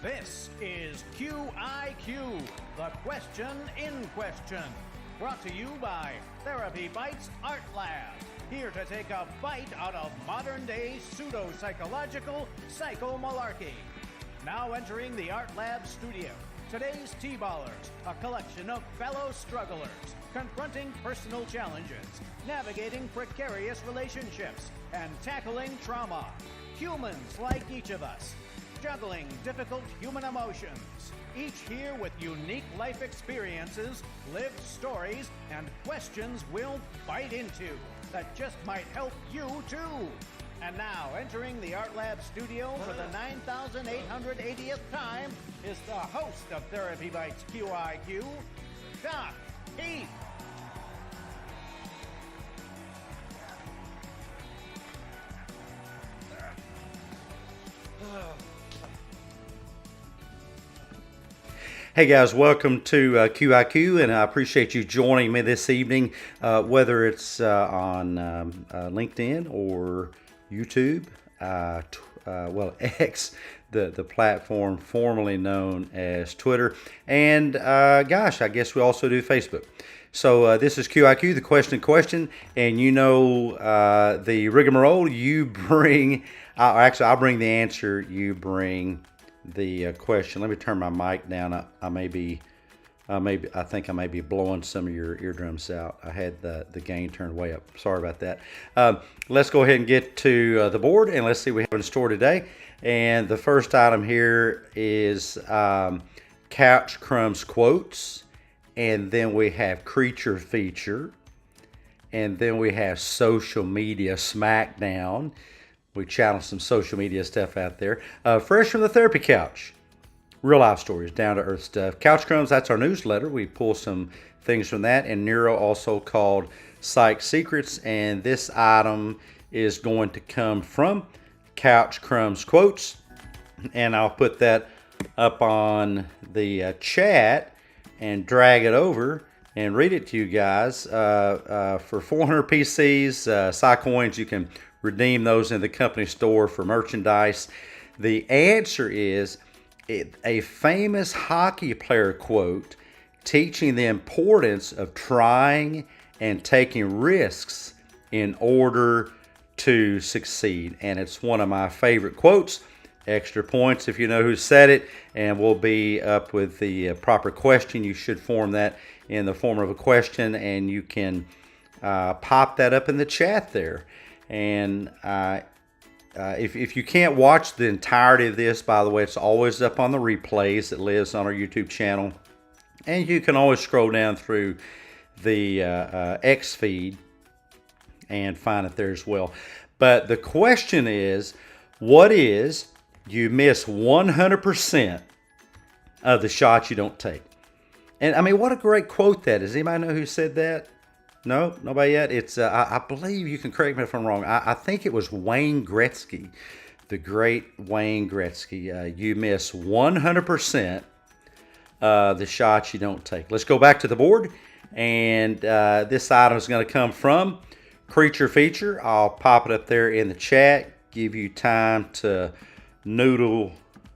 This is Q.I.Q, the question in question. Brought to you by TherapyBites Art Lab. Here to take a bite out of modern-day pseudo-psychological psycho-malarkey. Now entering the Art Lab studio, today's T-Ballers, a collection of fellow strugglers, confronting personal challenges, navigating precarious relationships, and tackling trauma. Humans like each of us, juggling difficult human emotions, each here with unique life experiences, lived stories, and questions we'll bite into that just might help you too. And now, entering the Art Lab studio for the 9,880th time is the host of Therapy Bites Q.i.Q, Doc Heath. Hey guys, welcome to QiQ, and I appreciate you joining me this evening, whether it's on LinkedIn or YouTube, X, the platform formerly known as Twitter, and gosh, I guess we also do Facebook. So this is QiQ, the question, and you know the rigmarole. You bring, actually, I'll bring the answer. You bring the question. Let me turn my mic down. I think I may be blowing some of your eardrums out. I had the gain turned way up. Sorry about that. Let's go ahead and get to the board, and let's see what we have in store today. And the first item here is Couch Crumbs quotes, and then we have creature feature, and then we have social media smackdown. We challenge some social media stuff out there. Fresh from the therapy couch. Real life stories, down to earth stuff. Couch Crumbs, that's our newsletter. We pull some things from that. And Neuro, also called Psych Secrets. And this item is going to come from Couch Crumbs quotes. And I'll put that up on the chat and drag it over and read it to you guys. For 400 PCs, Psycoins, you can redeem those in the company store for merchandise. The answer is a famous hockey player quote teaching the importance of trying and taking risks in order to succeed. And it's one of my favorite quotes. Extra points if you know who said it, and we'll be up with the proper question. You should form that in the form of a question, and you can pop that up in the chat there. And if you can't watch the entirety of this, by the way, it's always up on the replays that lives on our YouTube channel. And you can always scroll down through the X feed and find it there as well. But the question is, what is you miss 100% of the shots you don't take? And I mean, what a great quote that is. Anybody know who said that? No, nobody yet. It's I believe, you can correct me if I'm wrong. I think it was Wayne Gretzky, the great Wayne Gretzky. You miss 100% the shots you don't take. Let's go back to the board, and this item is going to come from Creature Feature. I'll pop it up there in the chat. Give you time to canoodle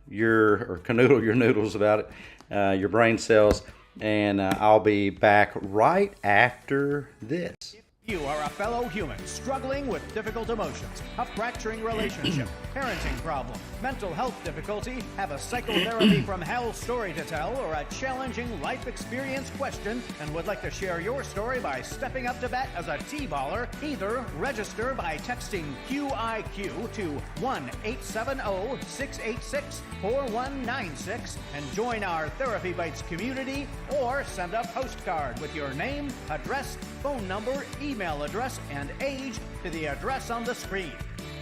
your noodles about it, your brain cells. And I'll be back right after this. If You are a fellow human struggling with difficult emotions, a fracturing relationship, parenting problem, mental health difficulty, have a psychotherapy from hell story to tell, or a challenging life experience question, and would like to share your story by stepping up to bat as a T-baller. Either register by texting Q.i.Q to 1-870-686-4196 and join our Therapy Bites community, or send a postcard with your name, address, phone number, email address, and age to the address on the screen.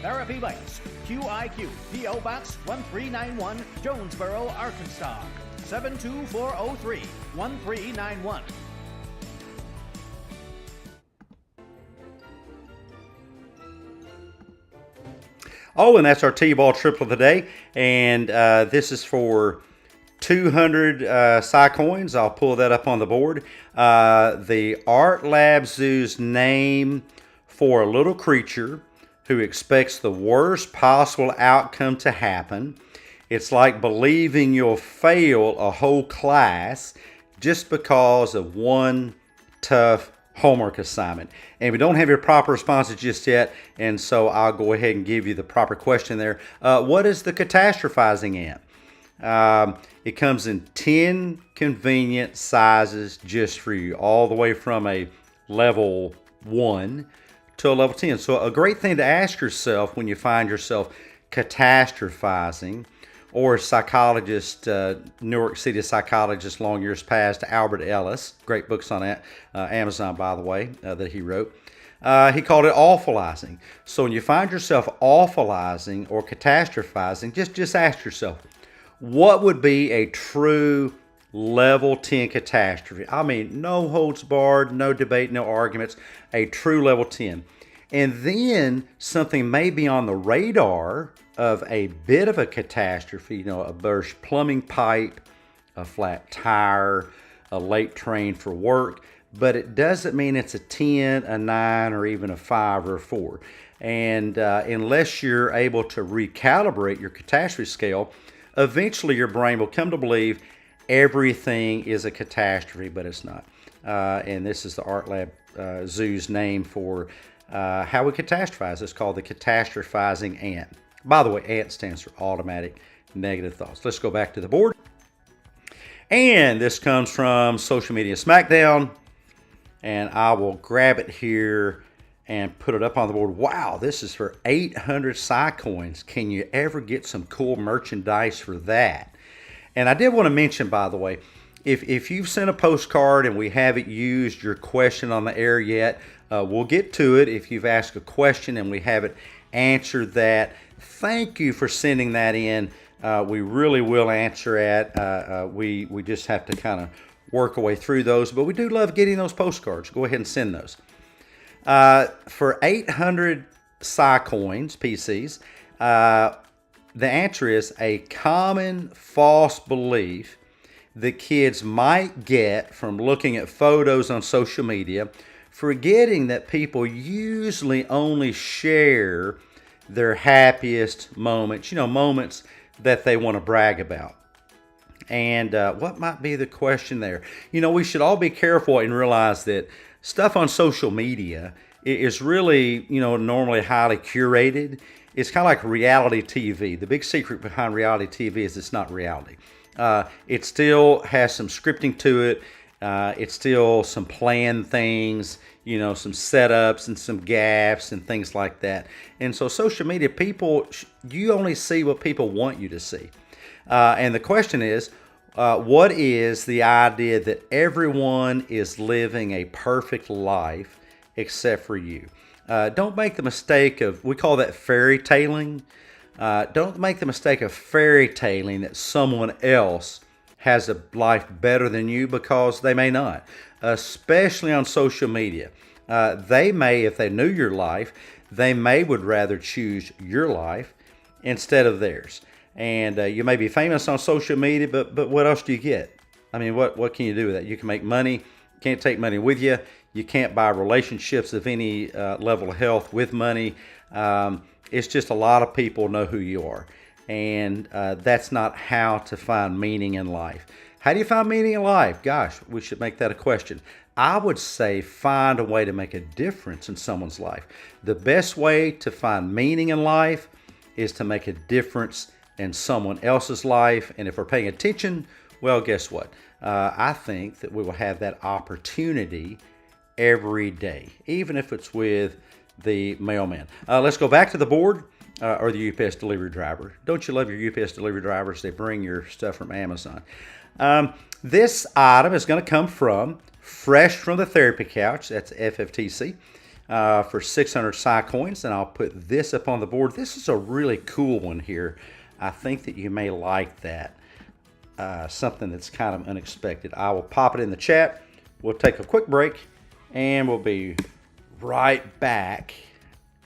Therapy Bites, Q.i.Q, P.O. Box 1391, Jonesboro, Arkansas, 72403-1391. Oh, and that's our T-ball triple of the day. And this is for 200 Psy coins. I'll pull that up on the board. The Art Lab Zoo's name for a little creature who expects the worst possible outcome to happen. It's like believing you'll fail a whole class just because of one tough homework assignment. And we don't have your proper responses just yet, and so I'll go ahead and give you the proper question there. What is the catastrophizing ant? It comes in 10 convenient sizes just for you, all the way from a level 1 to a level 10. So a great thing to ask yourself when you find yourself catastrophizing, or psychologist, New York City psychologist long years past, Albert Ellis, great books on that, Amazon by the way, that he wrote. He called it awfulizing. So when you find yourself awfulizing or catastrophizing, just ask yourself, what would be a true level 10 catastrophe? I mean, no holds barred, no debate, no arguments, a true level 10. And then something may be on the radar of a bit of a catastrophe, you know, a burst plumbing pipe, a flat tire, a late train for work, but it doesn't mean it's a 10, a 9, or even a 5 or a 4. And unless you're able to recalibrate your catastrophe scale, eventually your brain will come to believe everything is a catastrophe, but it's not. And this is the Art Lab Zoo's name for how we catastrophize. It's called the catastrophizing ant. By the way, ANT stands for automatic negative thoughts. Let's go back to the board. And this comes from Social Media Smackdown. And I will grab it here and put it up on the board. Wow, this is for 800 Psy coins. Can you ever get some cool merchandise for that? And I did want to mention, by the way, if you've sent a postcard and we haven't used your question on the air yet, we'll get to it. If you've asked a question and we haven't answered that, thank you for sending that in. We really will answer it. We just have to kind of work our way through those, but we do love getting those postcards. Go ahead and send those. For 800 Psy coins, PCs, the answer is a common false belief that kids might get from looking at photos on social media, forgetting that people usually only share their happiest moments, moments that they want to brag about. And what might be the question there? We should all be careful and realize that stuff on social media is really, normally highly curated. It's kind of like reality TV. The big secret behind reality TV is it's not reality. It still has some scripting to it. It's still some planned things, some setups and some gaffes and things like that. And so social media, you only see what people want you to see. And the question is, what is the idea that everyone is living a perfect life except for you? Don't make the mistake of, we call that fairy tailing. Don't make the mistake of fairy tailing that someone else has a life better than you, because they may not, especially on social media. They may, if they knew your life, they would rather choose your life instead of theirs. And you may be famous on social media, but what else do you get? I mean, what can you do with that? You can make money. You can't take money with you. You can't buy relationships of any level of health with money. It's just a lot of people know who you are. And that's not how to find meaning in life. How do you find meaning in life? Gosh, we should make that a question. I would say find a way to make a difference in someone's life. The best way to find meaning in life is to make a difference in someone else's life. And if we're paying attention, well, guess what? I think that we will have that opportunity every day, even if it's with the mailman. Let's go back to the board or the UPS delivery driver. Don't you love your UPS delivery drivers? They bring your stuff from Amazon. This item is going to come from Fresh from the Therapy Couch. That's FFTC. For 600 Psy-Coins, and I'll put this up on the board. This is a really cool one here. I think that you may like that. Something that's kind of unexpected. I will pop it in the chat. We'll take a quick break, and we'll be right back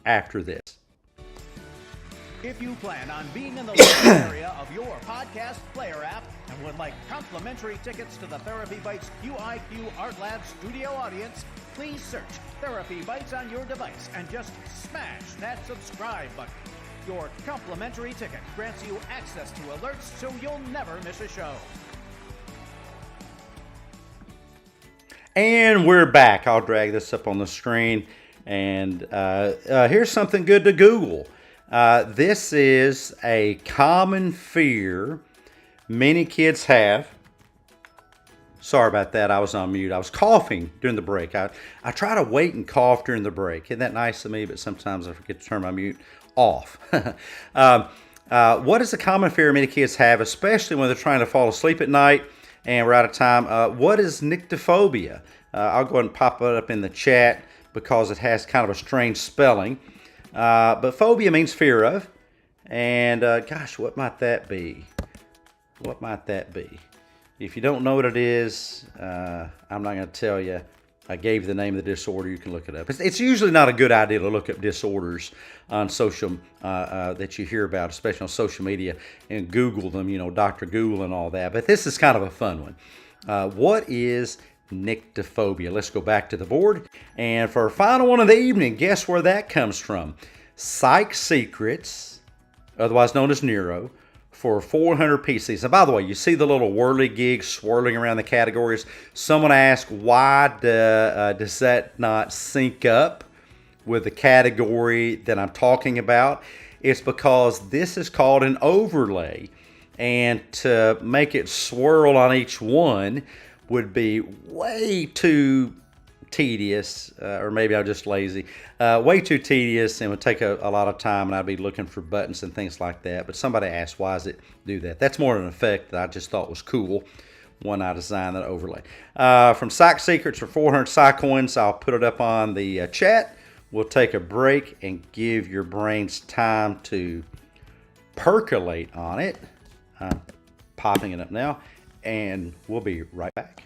after this. If you plan on being in the local area of your podcast player app and would like complimentary tickets to the TherapyBites Q.i.Q Art Lab studio audience, please search TherapyBites on your device and just smash that subscribe button. Your complimentary ticket grants you access to alerts so you'll never miss a show. And we're back. I'll drag this up on the screen. And here's something good to Google. This is a common fear many kids have. Sorry about that. I was on mute. I was coughing during the break. I try to wait and cough during the break. Isn't that nice of me? But sometimes I forget to turn my mute off. What is a common fear many kids have, especially when they're trying to fall asleep at night and we're out of time? What is nyctophobia? I'll go ahead and pop it up in the chat because it has kind of a strange spelling. But phobia means fear of. And gosh, what might that be? What might that be? If you don't know what it is, I'm not going to tell you. I gave you the name of the disorder. You can look it up. It's usually not a good idea to look up disorders on social that you hear about, especially on social media, and Google them, you know, Dr. Google and all that. But this is kind of a fun one. What is nyctophobia? Let's go back to the board. And for our final one of the evening, guess where that comes from? Psych Secrets, otherwise known as Neuro, for 400 pieces. And by the way, you see the little whirligig swirling around the categories. Someone asked, why does that not sync up with the category that I'm talking about? It's because this is called an overlay. And to make it swirl on each one would be way too tedious, or maybe I'm just lazy, way too tedious, and would take a lot of time, and I'd be looking for buttons and things like that. But somebody asked, why does it do that? That's more an effect that I just thought was cool when I designed that overlay. From Psych Secrets for 400 Psy-Coins, I'll put it up on the chat. We'll take a break and give your brains time to percolate on it. I'm popping it up now, and we'll be right back.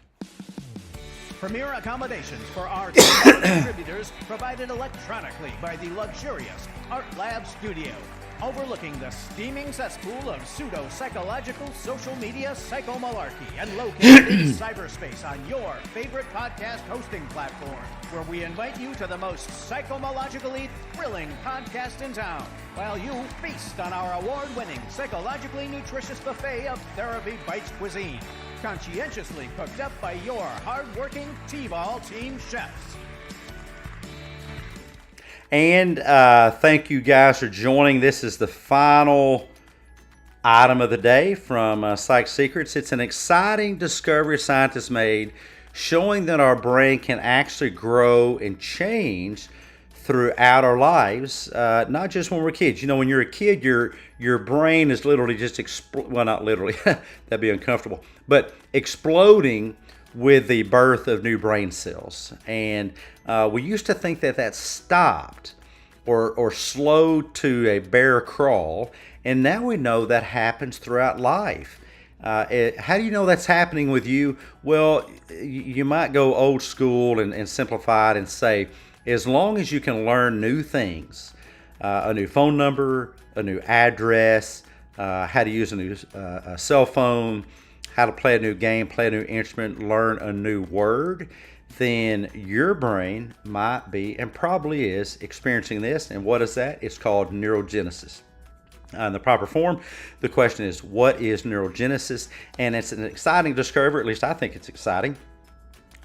Premier accommodations for our contributors provided electronically by the luxurious Art Lab Studio, overlooking the steaming cesspool of pseudo-psychological social media psychomalarkey and located in cyberspace on your favorite podcast hosting platform, where we invite you to the most psychomalogically thrilling podcast in town, while you feast on our award-winning psychologically nutritious buffet of TherapyBites cuisine, conscientiously cooked up by your hard-working T-Ball team chefs. And thank you guys for joining. This is the final item of the day from Psych Secrets. It's an exciting discovery scientists made showing that our brain can actually grow and change throughout our lives, not just when we're kids. You know, when you're a kid, your brain is literally just, well, not literally, that'd be uncomfortable, but exploding with the birth of new brain cells. And we used to think that stopped or slowed to a bare crawl, and now we know that happens throughout life. How do you know that's happening with you? Well, you might go old school and simplify it and say, as long as you can learn new things, a new phone number, a new address, how to use a new cell phone, how to play a new game, play a new instrument, learn a new word, then your brain might be, and probably is, experiencing this. And what is that? It's called neurogenesis. In the proper form, the question is, what is neurogenesis? And it's an exciting discovery, at least I think it's exciting.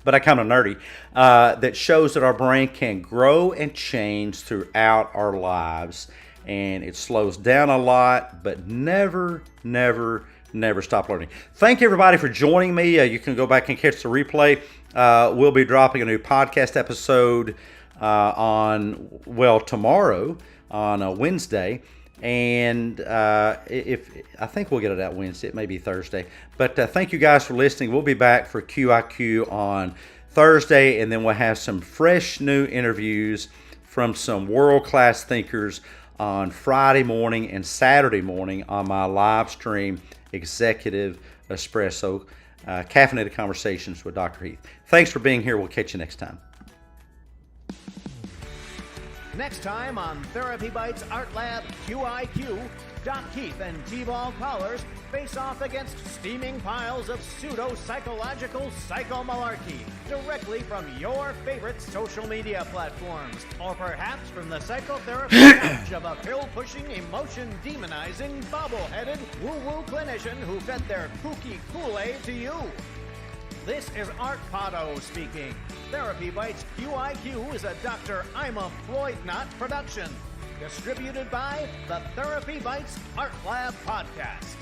but I kind of nerdy, that shows that our brain can grow and change throughout our lives. And it slows down a lot, but never stop learning. Thank you, everybody, for joining me. You can go back and catch the replay. We'll be dropping a new podcast episode tomorrow on Wednesday. And if I think we'll get it out Wednesday, it may be Thursday. But thank you guys for listening. We'll be back for Q.i.Q on Thursday, and then we'll have some fresh new interviews from some world-class thinkers on Friday morning and Saturday morning on my live stream Executive Espresso Caffeinated Conversations with Dr. Heath. Thanks for being here. We'll catch you next time. Next time on Therapy Bites Art Lab Q.i.Q, Doc Heath and T-ball callers face off against steaming piles of pseudo-psychological psycho-malarkey directly from your favorite social media platforms, or perhaps from the psychotherapy couch of a pill-pushing, emotion-demonizing, bobble-headed, woo-woo clinician who fed their kooky Kool-Aid to you. This is Art Potto speaking. Therapy Bites Q.i.Q is a Dr. I'm a Freudnot production. Distributed by the Therapy Bites Art Lab Podcast.